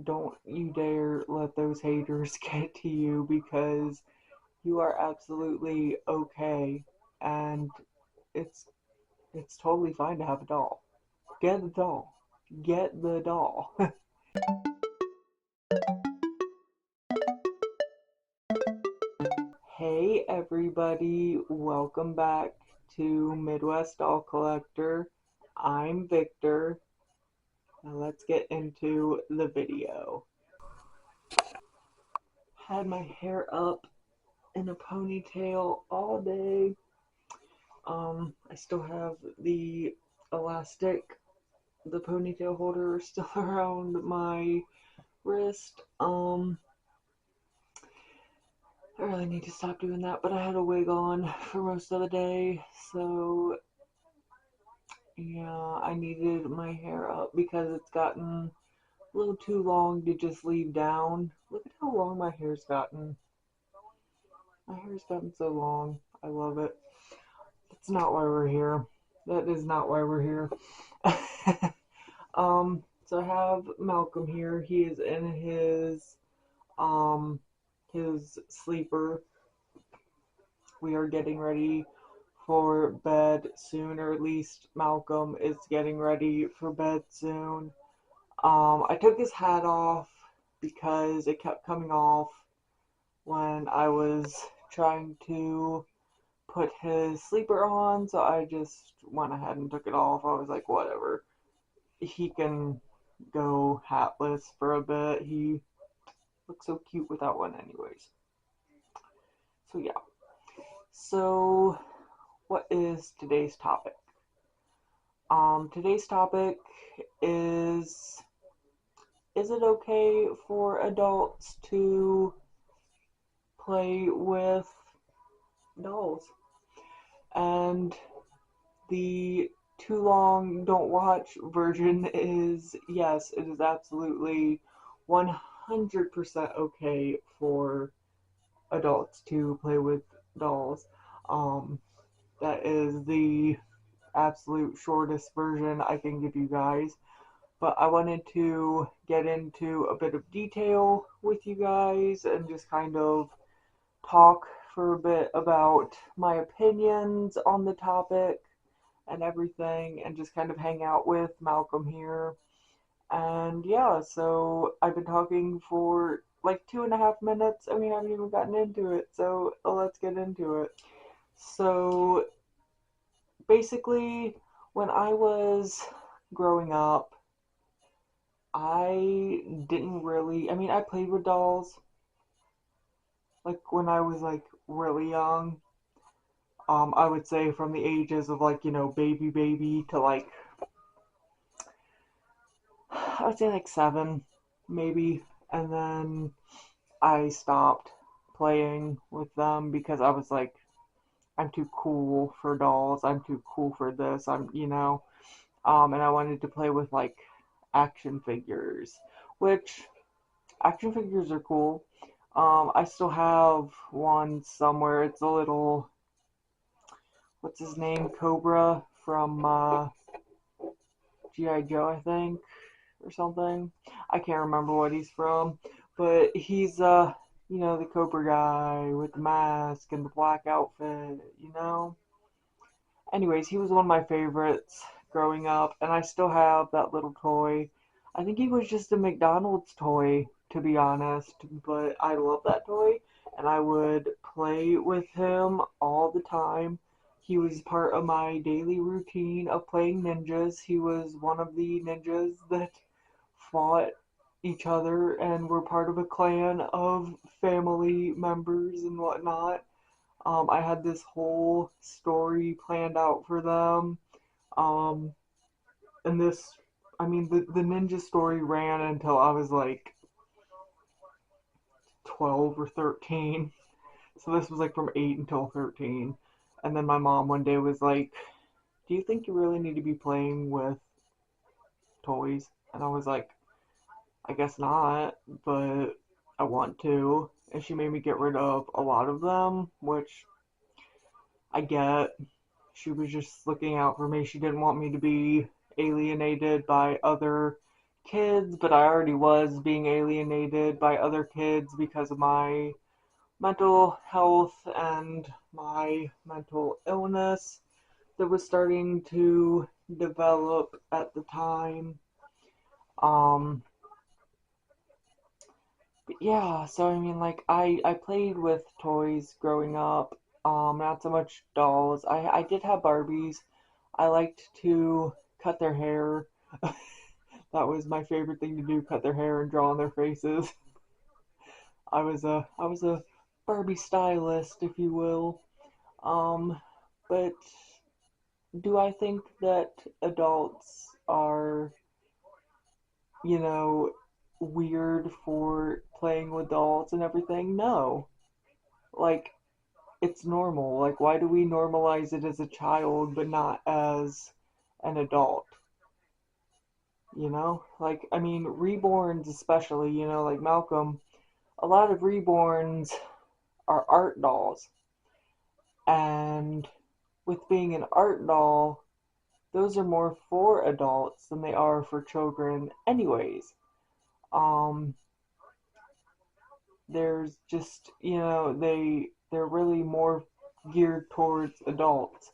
don't you dare let those haters get to you, because you are absolutely okay, and it's it's totally fine to have a doll. Get a doll. Get the doll. Hey everybody, welcome back to Midwest Doll Collector. I'm Victor. Now let's get into the video. Had my hair up in a ponytail all day. I still have the elastic, the ponytail holder still around my wrist. I really need to stop doing that, but I had a wig on for most of the day, so yeah, I needed my hair up because it's gotten a little too long to just leave down. Look at how long my hair's gotten. My hair's gotten so long. I love it. That's not why we're here. That is not why we're here. So I have Malcolm here. He is in um his sleeper. We are getting ready for bed soon, or at least Malcolm is getting ready for bed soon. I took his hat off because it kept coming off when I was trying to put his sleeper on, so I just went ahead and took it off. I was like, whatever. He can go hatless for a bit. He looks so cute without one, anyways. So, yeah. So, what is today's topic? Today's topic is is it okay for adults to play with dolls? And the too long don't watch version is yes, it is absolutely 100% okay for adults to play with dolls. Um, that is the absolute shortest version I can give you guys. But I wanted to get into a bit of detail with you guys and just kind of talk for a bit about my opinions on the topic and everything, and just kind of hang out with Malcolm here. And yeah, so I've been talking for like 2.5 minutes and we haven't even gotten into it, so let's get into it. So basically, when I was growing up, I didn't really, I mean, I played with dolls like when I was like really young. I would say from the ages of like, baby to like, I would say like 7, maybe. And then I stopped playing with them because I was like, I'm too cool for dolls. I'm too cool for this. And I wanted to play with like action figures, which action figures are cool. I still have one somewhere. It's a little, what's his name? Cobra from G.I. Joe, I think, or something. I can't remember what he's from, but he's the Cobra guy with the mask and the black outfit. Anyways, he was one of my favorites growing up, and I still have that little toy. I think he was just a McDonald's toy, to be honest, but I love that toy, and I would play with him all the time. He was part of my daily routine of playing ninjas. He was one of the ninjas that fought each other and were part of a clan of family members and whatnot. I had this whole story planned out for them. Um, and the ninja story ran until I was like 12 or 13. So this was like from 8 until 13. And then my mom one day was like, do you think you really need to be playing with toys? And I was like, I guess not, but I want to. And she made me get rid of a lot of them, which I get. She was just looking out for me. She didn't want me to be alienated by other kids, but I already was being alienated by other kids because of my mental health and my mental illness that was starting to develop at the time. Um, but yeah, so I mean, like, I played with toys growing up, not so much dolls. I did have Barbies. I liked to cut their hair. That was my favorite thing to do, cut their hair and draw on their faces. I was a Barbie stylist, if you will. But do I think that adults are, you know, weird for playing with dolls and everything? No. Like, it's normal. Like, why do we normalize it as a child but not as an adult? You know? Like, I mean, reborns, especially, like Malcolm, a lot of reborns are art dolls. And with being an art doll, those are more for adults than they are for children, anyways. Um, there's just they're really more geared towards adults.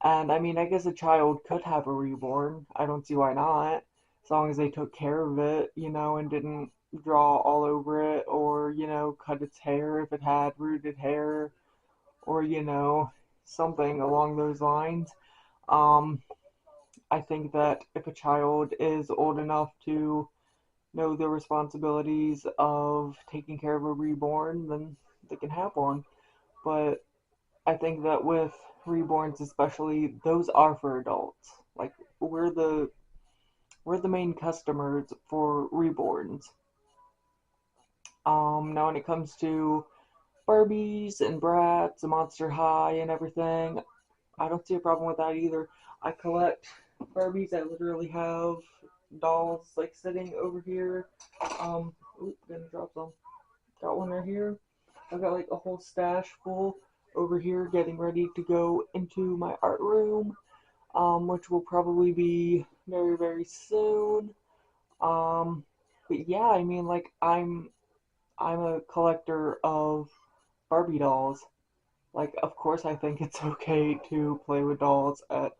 And I mean, I guess a child could have a reborn. I don't see why not, as long as they took care of it, and didn't draw all over it or cut its hair if it had rooted hair or something along those lines. Um, I think that if a child is old enough to know the responsibilities of taking care of a reborn, then they can have one. But I think that with reborns especially, those are for adults. Like we're the we're the main customers for reborns. Now when it comes to Barbies and Bratz and Monster High and everything, I don't see a problem with that either. I collect Barbies. I literally have dolls like sitting over here. Gonna drop some. Got one right here. I've got like a whole stash full over here, getting ready to go into my art room, which will probably be very very soon. Um, but yeah, I mean, like I'm a collector of Barbie dolls. Like, of course, I think it's okay to play with dolls at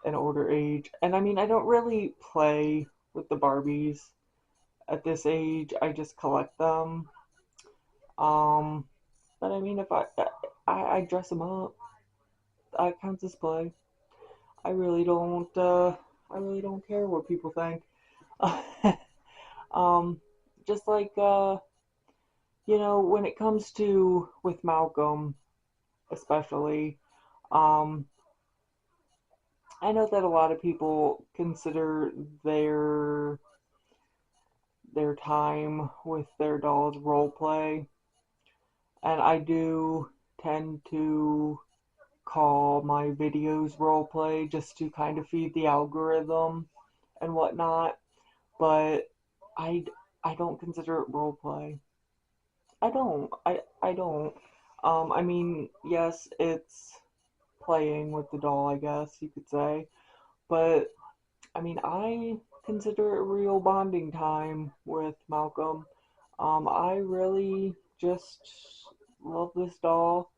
an older age. And I mean, I don't really play with the Barbies at this age. I just collect them. Um, but I mean, if I dress them up, that counts as play. I really don't. I really don't care what people think. um, just like when it comes to with Malcolm, especially. Um, I know that a lot of people consider their their time with their dolls role play, and I do tend to call my videos role play just to kind of feed the algorithm and whatnot, but I I don't consider it role play. I don't. I mean, yes, it's playing with the doll, I guess you could say, but I mean, I consider it real bonding time with Malcolm. I really just love this doll.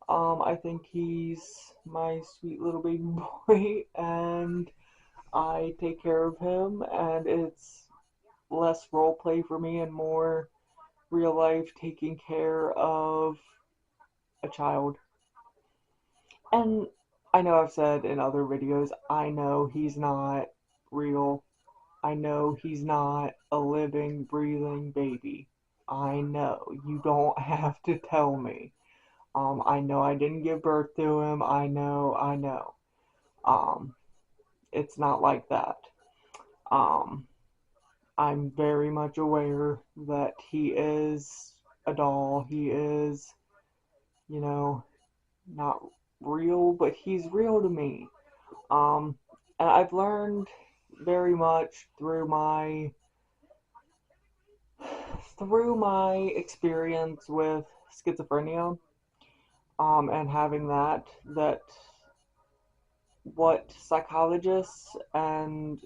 I think he's my sweet little baby boy, and I take care of him, and it's less role play for me and more real life taking care of a child. And I know I've said in other videos, I know he's not real. I know he's not a living, breathing baby. I know. You don't have to tell me. I know I didn't give birth to him. I know. Um, it's not like that. Um, I'm very much aware that he is a doll. He is, you know, not real, but he's real to me. Um, and I've learned very much through my experience with schizophrenia, and having that what psychologists and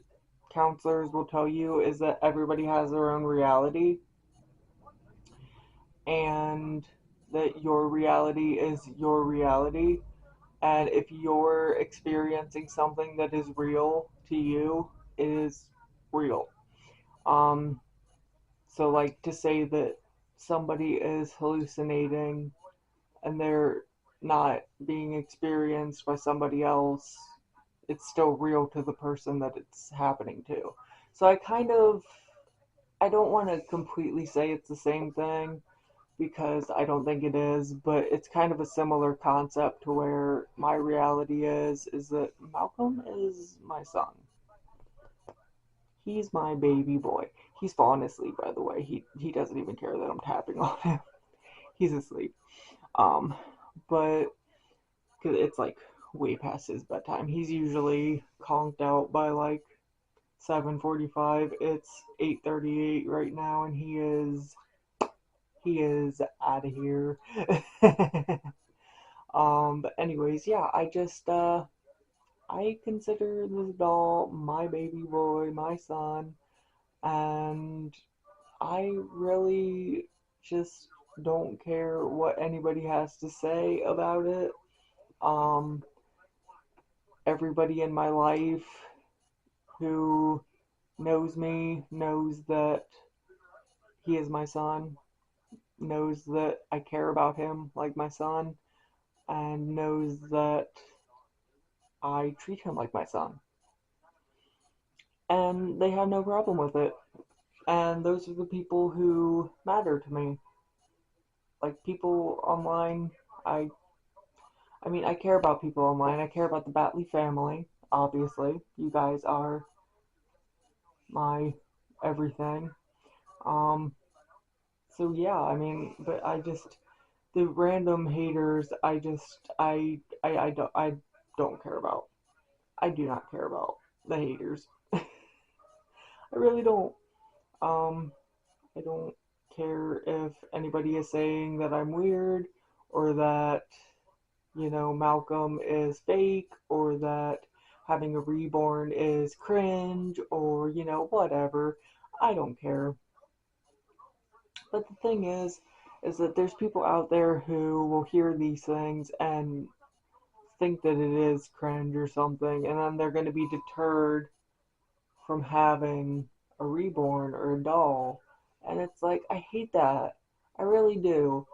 counselors will tell you is that everybody has their own reality, and that your reality is your reality. And if you're experiencing something that is real to you, it is real. Um, so, like, to say that somebody is hallucinating and they're not being experienced by somebody else, it's still real to the person that it's happening to. So I don't want to completely say it's the same thing because I don't think it is, but it's kind of a similar concept to where my reality is that Malcolm is my son. He's my baby boy. He's fallen asleep, by the way. He doesn't even care that I'm tapping on him. He's asleep. Um, but 'cause it's like way past his bedtime. He's usually conked out by like 7:45. It's 8:38 right now, and he is out of here. But anyways, yeah, I consider this doll my baby boy, my son, and I really just don't care what anybody has to say about it. Um, Everybody in my life who knows me knows that he is my son, knows that I care about him like my son, and knows that I treat him like my son. And they have no problem with it. And those are the people who matter to me. Like people online, I I mean I care about people online. I care about the Batley family, obviously. You guys are my everything. Um so yeah, I mean, but I just the random haters I don't care about. I do not care about the haters. I really don't. Um I don't care if anybody is saying that I'm weird or that, Malcolm is fake or that having a reborn is cringe or, whatever. I don't care. But the thing is that there's people out there who will hear these things and think that it is cringe or something, and then they're going to be deterred from having a reborn or a doll. And it's like, I hate that. I really do.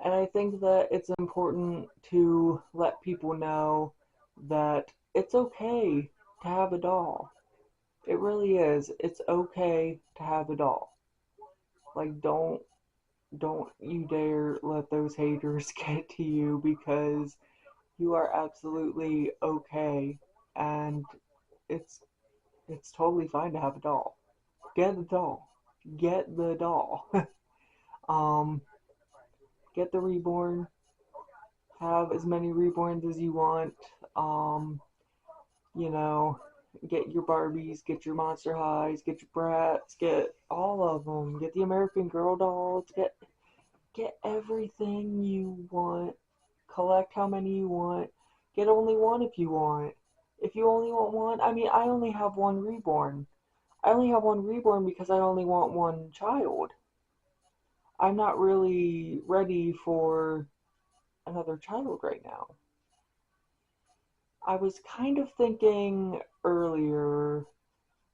And I think that it's important to let people know that it's okay to have a doll. It really is. It's okay to have a doll. Like don't you dare let those haters get to you because you are absolutely okay and it's it's totally fine to have a doll. Get a doll. Get the doll. um, get the reborn. Have as many reborns as you want. Um, you know, get your Barbies, get your Monster Highs, get your Brats, get all of them. Get the American Girl dolls. Get everything you want. Collect how many you want. Get only one if you want. If you only want one, I mean, I only have one reborn. I only have one reborn because I only want one child. I'm not really ready for another child right now. I was kind of thinking earlier,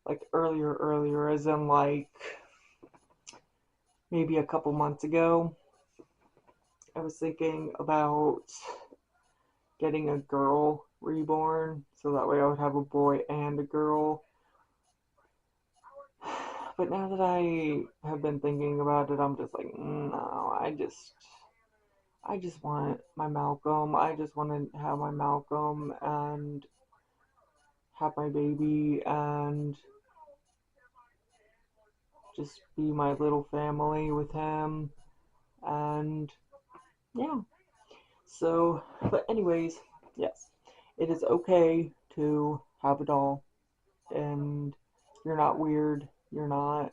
like earlier, as in like maybe a couple months ago. I was thinking about getting a girl reborn so that way I would have a boy and a girl. But now that I have been thinking about it, I'm just like, no, I just want my Malcolm. I just want to have my Malcolm and have my baby and just be my little family with him. And yeah. So, but anyways, yes, it is okay to have a doll, and you're not weird. You're not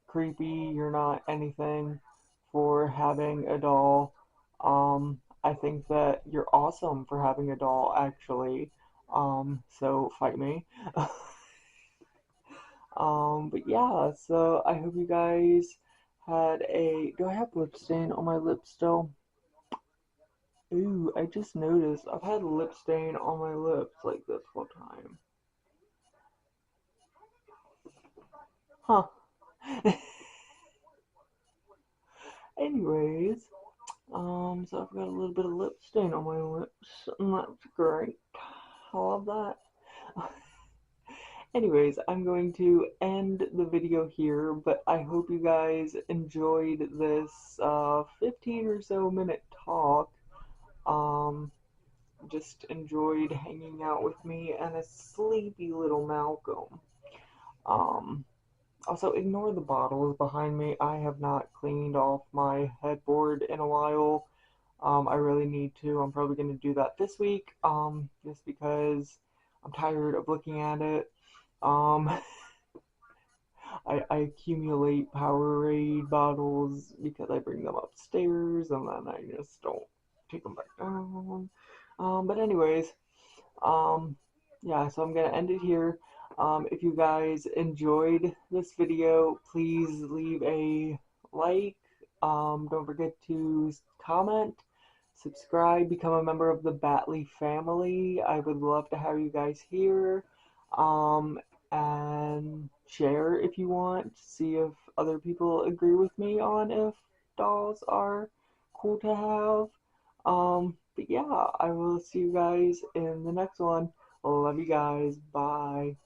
creepy. You're not anything for having a doll. I think that you're awesome for having a doll, actually. So fight me. But yeah, so I hope you guys had a. Do I have lip stain on my lips still? Ooh, I just noticed I've had lip stain on my lips like this whole time. Huh. Anyways, so I've got a little bit of lip stain on my lips, and that's great. I love that. Anyways, I'm going to end the video here, but I hope you guys enjoyed this 15 or so minute talk. Um, just enjoyed hanging out with me and a sleepy little Malcolm. Um, Also, ignore the bottles behind me. I have not cleaned off my headboard in a while. I really need to. I'm probably going to do that this week, just because I'm tired of looking at it. Um, I accumulate Powerade bottles because I bring them upstairs and then I just don't take them back down. But anyways, um, yeah, so I'm gonna end it here. If you guys enjoyed this video, please leave a like. Don't forget to comment, subscribe, become a member of the Batley family. I would love to have you guys here. Um, and share if you want. See if other people agree with me on if dolls are cool to have. But yeah, I will see you guys in the next one. Love you guys. Bye.